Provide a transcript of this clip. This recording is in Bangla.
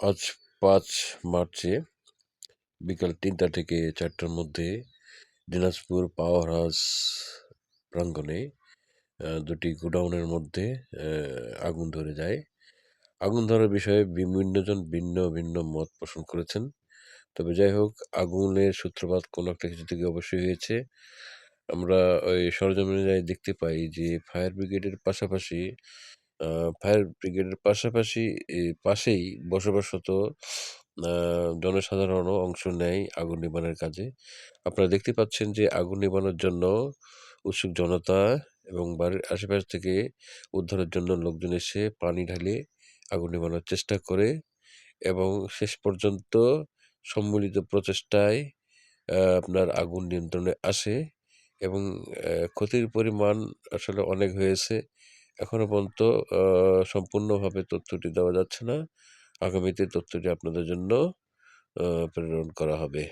আজ ৫ মার্চে বিকাল ৩টা থেকে ৪টার মধ্যে দিনাজপুর পাওয়ার হাউস প্রাঙ্গণে ২টি গোডাউনের মধ্যে আগুন ধরে যায়। আগুন ধরার বিষয়ে বিভিন্নজন ভিন্ন মত পোষণ করেছেন। তবে যাই হোক, আগুনের সূত্রপাত কোনো একটা কিছু থেকে অবশ্যই হয়েছে। আমরা ওই সরেজমিনে যাই দেখতে পাই যে আ ফায়ার ব্রিগেডের পাশাপাশি পাশেই বসবাসরত আ জনসাধারণও অংশ নেয় আগুন নিবানের কাজে। আপনারা দেখতে পাচ্ছেন যে আগুন নিবানোর জন্য উৎসুক জনতা এবং বাড়ির আশেপাশ থেকে উদ্ধারের জন্য লোকজন এসে পানি ঢালে আগুন নেভানোর চেষ্টা করে এবং শেষ পর্যন্ত সম্মিলিত প্রচেষ্টায় আপনার আগুন নিয়ন্ত্রণে আসে এবং ক্ষতির পরিমাণ আসলে অনেক হয়েছে। এখনো পর্যন্ত আ সম্পূর্ণভাবে তথ্যটি দেওয়া যাচ্ছে না। আগামীতে তথ্যটি আপনাদের জন্য আ প্রেরণ করা হবে।